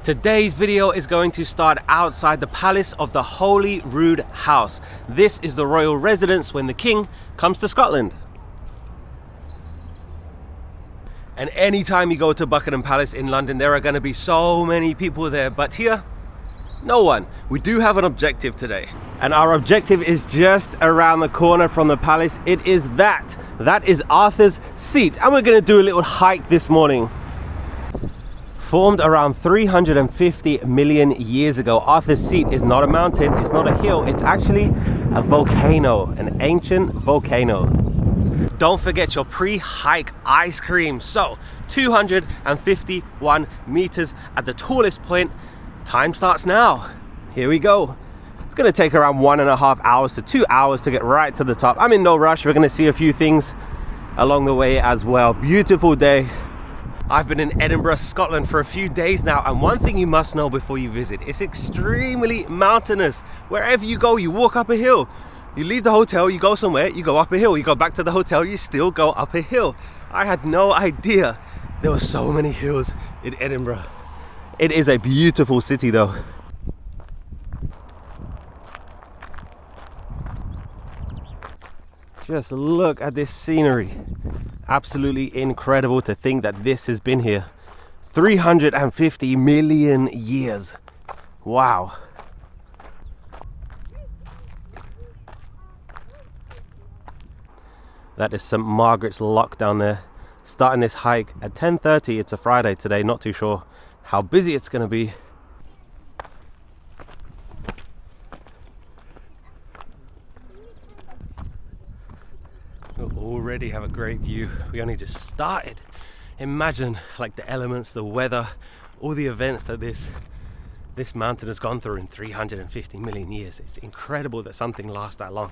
Today's video is going to start outside the palace of the Holyroodhouse. This is the royal residence when the king comes to Scotland. And anytime you go to Buckingham Palace in London, there are going to be so many people there, but here, no one. We do have an objective today. And our objective is just around the corner from the palace. It is that is Arthur's Seat. And we're going to do a little hike this morning. Formed around 350 million years ago, Arthur's Seat is not a mountain, it's not a hill, it's actually a volcano, an ancient volcano. Don't forget your pre-hike ice cream. So 251 meters at the tallest point. Time starts now. Here we go. It's going to take around 1.5 hours to 2 hours to get right to the top. I'm in no rush. We're going to see a few things along the way as well. Beautiful day. I've been in Edinburgh, Scotland for a few days now, and one thing you must know before you visit, it's extremely mountainous. Wherever you go, you walk up a hill. You leave the hotel, you go somewhere, you go up a hill. You go back to the hotel, you still go up a hill. I had no idea there were so many hills in Edinburgh. It is a beautiful city though. Just look at this scenery. Absolutely incredible to think that this has been here 350 million years. Wow. That is St. Margaret's Lock down there. Starting this hike at 10:30. It's a Friday today, not too sure how busy it's going to be. We already have a great view. We only just started. Imagine like the elements, the weather, all the events that this mountain has gone through in 350 million years. It's incredible that something lasts that long.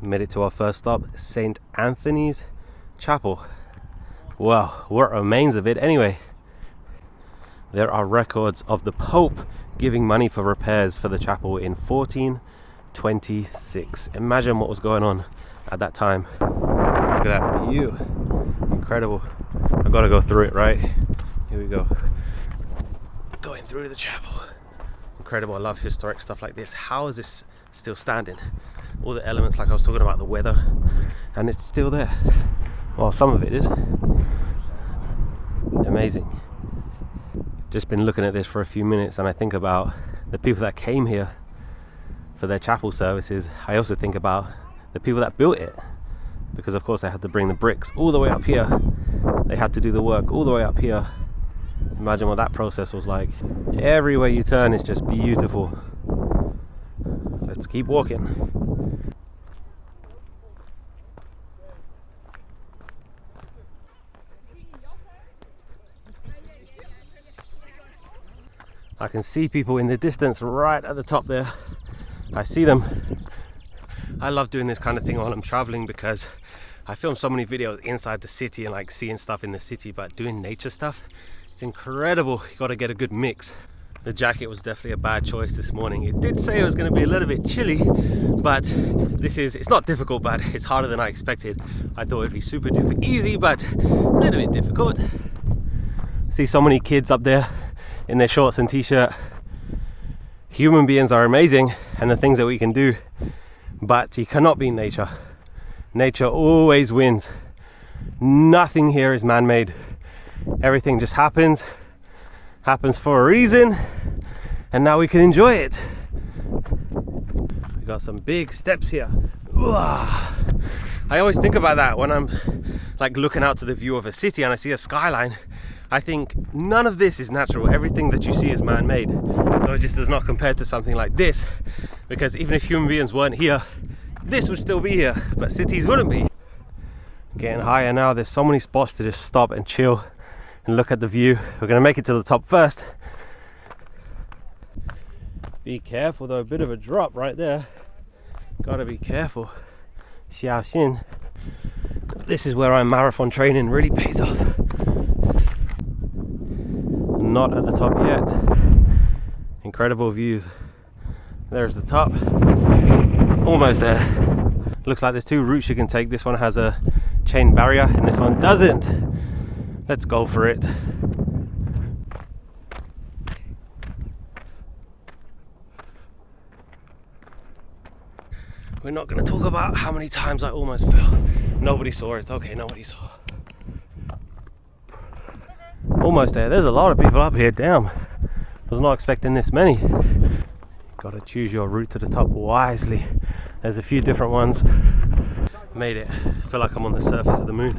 Made it to our first stop, St. Anthony's Chapel. Well, what remains of it anyway? There are records of the Pope giving money for repairs for the chapel in 1426. Imagine what was going on at that time. Look at that view. Incredible. I've got to go through it, right? Here we go. Going through the chapel. Incredible. I love historic stuff like this. How is this still standing? All the elements, like I was talking about, the weather, and it's still there. Well, some of it is. Amazing. Just been looking at this for a few minutes, and I think about the people that came here for their chapel services. I also think about the people that built it, because of course they had to bring the bricks all the way up here. They had to do the work all the way up here. Imagine what that process was like. Everywhere you turn is just beautiful. Let's keep walking. I can see people in the distance right at the top there. I see them. I love doing this kind of thing while I'm traveling because I film so many videos inside the city and like seeing stuff in the city, but doing nature stuff, it's incredible. You got to get a good mix. The jacket was definitely a bad choice this morning. It did say it was going to be a little bit chilly, but it's not difficult, but it's harder than I expected. I thought it'd be super duper easy, but a little bit difficult. See so many kids up there in their shorts and t-shirt. Human beings are amazing and the things that we can do, but you cannot beat nature. Nature always wins. Nothing here is man-made. Everything just happens for a reason, and now we can enjoy it. We got some big steps here. I always think about that when I'm like looking out to the view of a city and I see a skyline. I think none of this is natural. Everything that you see is man-made. So it just does not compare to something like this, because even if human beings weren't here, this would still be here, but cities wouldn't be. Getting higher now. There's so many spots to just stop and chill and look at the view. We're gonna make it to the top first. Be careful though, a bit of a drop right there. Gotta be careful. 小心. This is where our marathon training really pays off. Not at the top yet. Incredible views. There's the top. Almost there. Looks like there's two routes you can take. This one has a chain barrier and this one doesn't. Let's go for it. We're not going to talk about how many times I almost fell. Nobody saw it. Okay, nobody saw. Almost there. There's a lot of people up here. Damn. Was not expecting this many. Got to choose your route to the top wisely. There's a few different ones. Made it. Feel like I'm on the surface of the moon.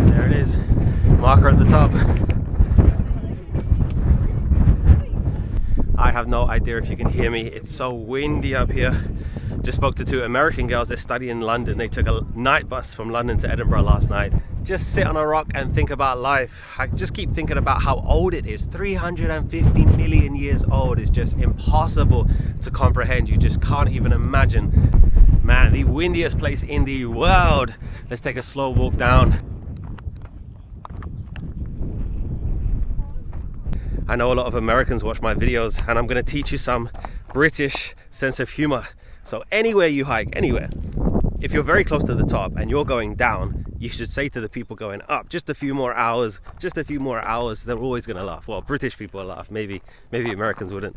There it is. Marker at the top. I have no idea if you can hear me. It's so windy up here. Just spoke to two American girls. They study in London. They took a night bus from London to Edinburgh last night. Just sit on a rock and think about life. I just keep thinking about how old it is. 350 million years old is just impossible to comprehend. You just can't even imagine. Man, the windiest place in the world. Let's take a slow walk down. I know a lot of Americans watch my videos, and I'm going to teach you some British sense of humor. So anywhere you hike, anywhere, if you're very close to the top and you're going down, you should say to the people going up, just a few more hours, just a few more hours. They're always going to laugh. Well, British people laugh. Maybe Americans wouldn't.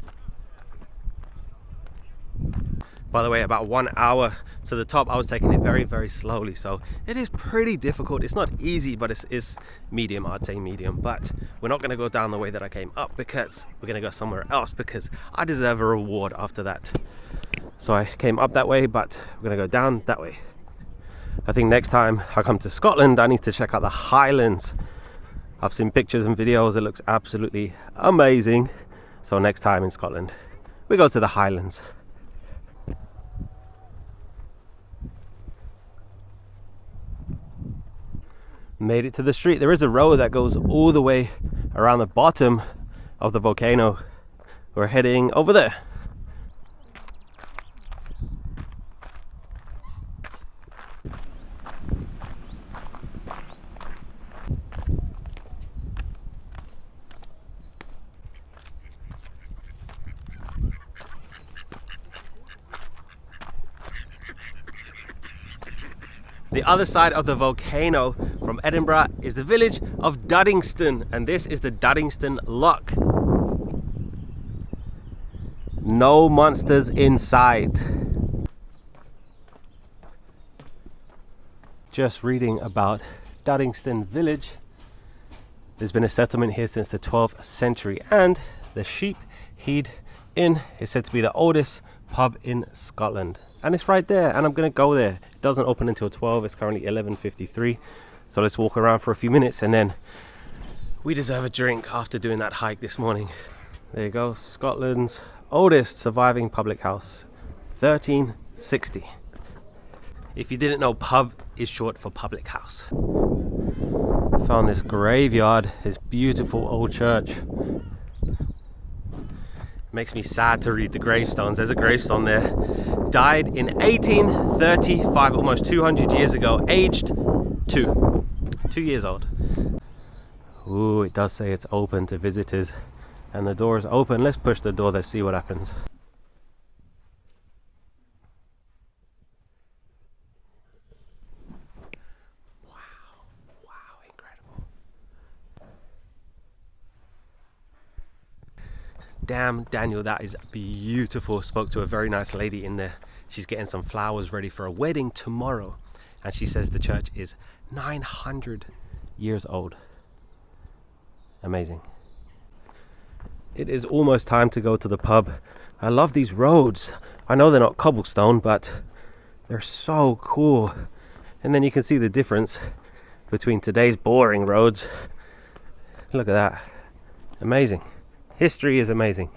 By the way, about 1 hour to the top, I was taking it very, very slowly. So it is pretty difficult. It's not easy, but it's medium. I'd say medium. But we're not going to go down the way that I came up, because we're going to go somewhere else, because I deserve a reward after that. So I came up that way, but we're going to go down that way. I think next time I come to Scotland, I need to check out the Highlands. I've seen pictures and videos. It looks absolutely amazing. So next time in Scotland, we go to the Highlands. Made it to the street. There is a road that goes all the way around the bottom of the volcano. We're heading over there. The other side of the volcano from Edinburgh is the village of Duddingston, and this is the Duddingston Loch. No monsters inside. Just reading about Duddingston Village. There's been a settlement here since the 12th century, and the Sheep Heid Inn is said to be the oldest pub in Scotland. And it's right there, and I'm gonna go there. It doesn't open until 12. It's currently 11:53. So let's walk around for a few minutes, and then we deserve a drink after doing that hike this morning. There you go, Scotland's oldest surviving public house, 1360. If you didn't know, pub is short for public house. Found this graveyard, this beautiful old church. Makes me sad to read the gravestones. There's a gravestone there. Died in 1835, almost 200 years ago, aged 2 years old. Ooh, it does say it's open to visitors, and the door is open. Let's push the door, let's see what happens. Wow, incredible. Damn, Daniel, that is beautiful. Spoke to a very nice lady in there. She's getting some flowers ready for a wedding tomorrow, and she says the church is 900 years old. Amazing. It is almost time to go to the pub. I love these roads. I know they're not cobblestone, but they're so cool. And then you can see the difference between today's boring roads. Look at that. Amazing. History is amazing.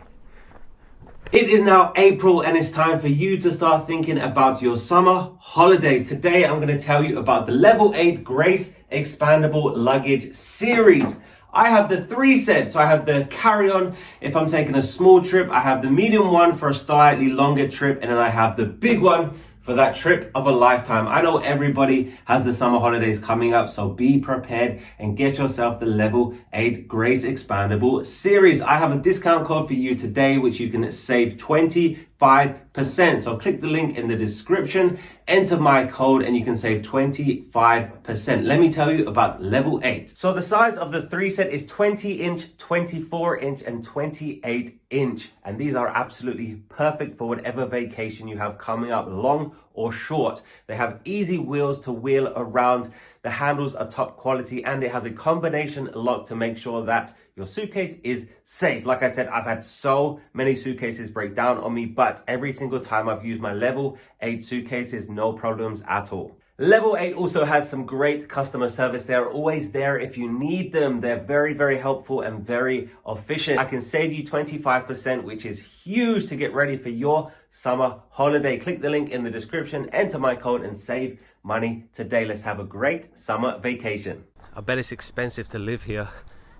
It is now April, and it's time for you to start thinking about your summer holidays. Today I'm going to tell you about the Level 8 Grace Expandable Luggage Series. I have the 3 sets. So I have the carry-on if I'm taking a small trip. I have the medium one for a slightly longer trip, and then I have the big one for that trip of a lifetime. I know everybody has the summer holidays coming up, so be prepared and get yourself the Level 8 Grace Expandable Series. I have a discount code for you today, which you can save 25% 25%. So click the link in the description, enter my code, and you can save 25%. Let me tell you about level 8. So the size of the 3 set is 20-inch, 24-inch, and 28-inch. And these are absolutely perfect for whatever vacation you have coming up, long or short. They have easy wheels to wheel around. The handles are top quality, and it has a combination lock to make sure that your suitcase is safe. Like I said, I've had so many suitcases break down on me, but every single time I've used my level 8 suitcases, no problems at all. Level 8 also has some great customer service. They're always there if you need them. They're very, very helpful and very efficient. I can save you 25%, which is huge to get ready for your summer holiday. Click the link in the description, enter my code, and save money today. Let's have a great summer vacation. I bet it's expensive to live here.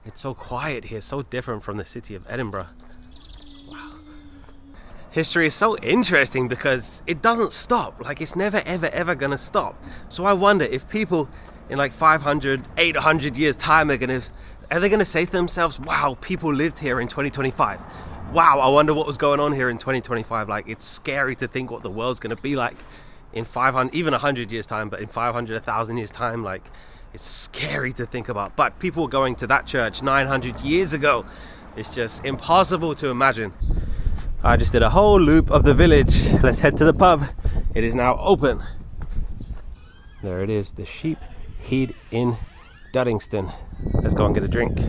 It's so quiet here, so different from the city of Edinburgh. Wow. History is so interesting because it doesn't stop. Like, it's never, ever, ever gonna stop. So I wonder if people in like 500, 800 years time are they gonna say to themselves, wow, people lived here in 2025. Wow, I wonder what was going on here in 2025. Like, it's scary to think what the world's gonna be like in 500, even 100 years time, but in 500, 1,000 years time, like, it's scary to think about. But people were going to that church 900 years ago. It's just impossible to imagine. I just did a whole loop of the village. Let's head to the pub. It is now open. There it is, the Sheep Heid Inn, Duddingston. Let's go and get a drink.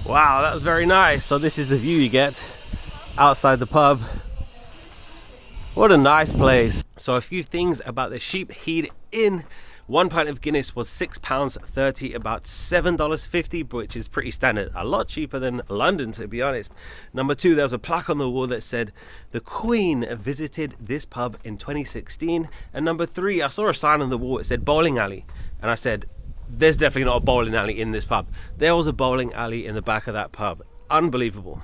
Wow, that was very nice. So this is the view you get outside the pub. What a nice place. So a few things about the Sheep Heid Inn. 1 pint of Guinness was £6.30, about $7.50, which is pretty standard. A lot cheaper than London, to be honest. Number 2, there was a plaque on the wall that said, the Queen visited this pub in 2016. And number 3, I saw a sign on the wall, it said bowling alley. And I said, there's definitely not a bowling alley in this pub. There was a bowling alley in the back of that pub. Unbelievable.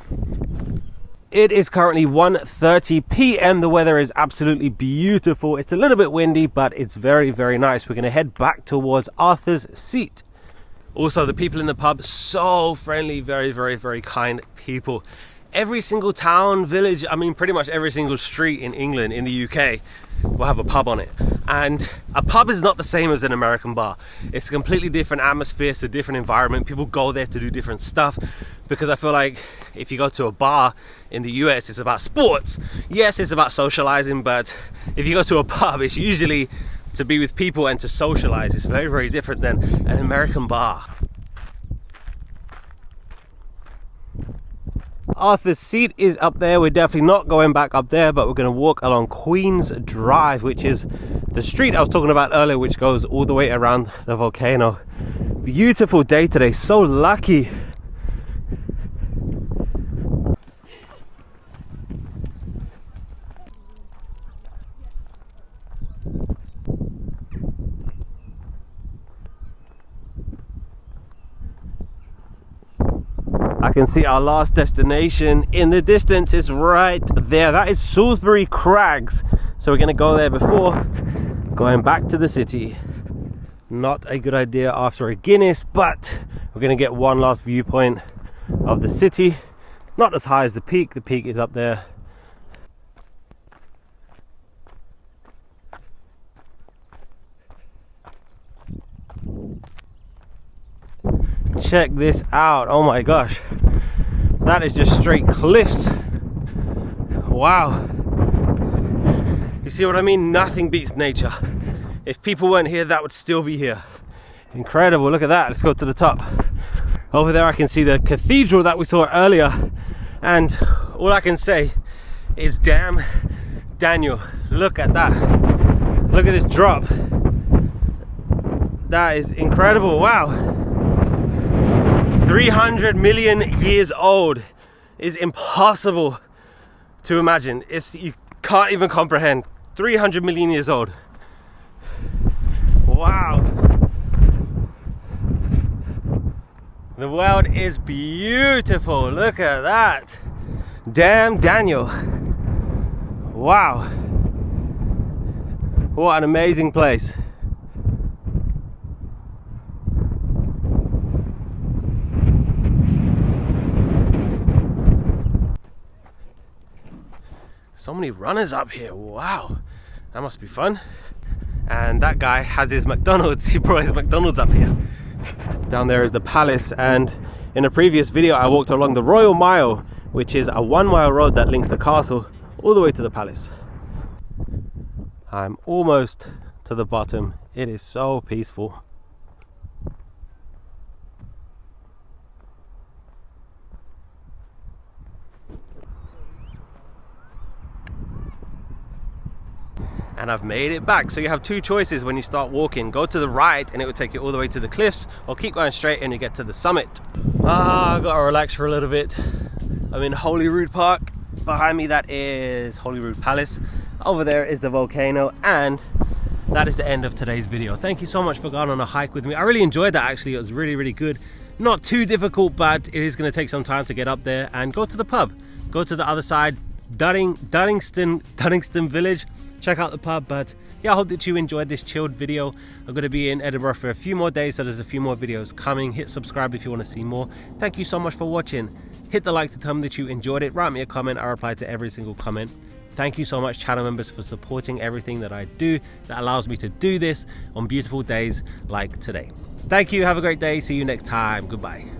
It is currently 1:30 p.m. The weather is absolutely beautiful. It's a little bit windy, but it's very, very nice. We're going to head back towards Arthur's Seat. Also, the people in the pub, so friendly, very, very, very kind people. Every single town, village, I mean pretty much every single street in England, in the UK, will have a pub on it. And a pub is not the same as an American bar. It's a completely different atmosphere, it's a different environment. People go there to do different stuff, because I feel like if you go to a bar in the US, it's about sports. Yes, it's about socializing, but if you go to a pub, it's usually to be with people and to socialize. It's very, very different than an American bar. Arthur's Seat is up there. We're definitely not going back up there, but we're going to walk along Queen's Drive, which is the street I was talking about earlier, which goes all the way around the volcano. Beautiful day today, so lucky. I can see our last destination in the distance. Is right there. That is Salisbury Crags. So we're going to go there before going back to the city. Not a good idea after a Guinness, but we're going to get one last viewpoint of the city. Not as high as the peak. The peak is up there. Check this out. Oh my gosh, that is just straight cliffs. Wow, you see what I mean? Nothing beats nature. If people weren't here, that would still be here. Incredible. Look at that. Let's go to the top. Over there I can see the cathedral that we saw earlier, And all I can say is damn Daniel, look at that. Look at this drop. That is incredible. Wow. 300 million years old is impossible to imagine. You can't even comprehend. 300 million years old. Wow. The world is beautiful. Look at that. Damn Daniel. Wow. What an amazing place. So many runners up here. Wow. That must be fun. And that guy has his McDonald's. He brought his McDonald's up here. Down there is the palace, and in a previous video I walked along the Royal Mile, which is a 1 mile road that links the castle all the way to the palace. I'm almost to the bottom. It is so peaceful. And I've made it back. So you have two choices when you start walking. Go to the right and it will take you all the way to the cliffs, or keep going straight and you get to the summit. I gotta relax for a little bit. I'm in Holyrood Park. Behind me, that is Holyrood Palace. Over there is the volcano, and that is the end of today's video. Thank you so much for going on a hike with me. I really enjoyed that actually. It was really, really good. Not too difficult, but it is gonna take some time to get up there. And go to the pub. Go to the other side, Duddingston Village. Check out the pub. But yeah, I hope that you enjoyed this chilled video. I'm going to be in Edinburgh for a few more days, so there's a few more videos coming. Hit subscribe if you want to see more. Thank you so much for watching. Hit the like to tell me that you enjoyed it. Write me a comment. I reply to every single comment. Thank you so much, channel members, for supporting everything that I do that allows me to do this on beautiful days like today. Thank you. Have a great day. See you next time. Goodbye.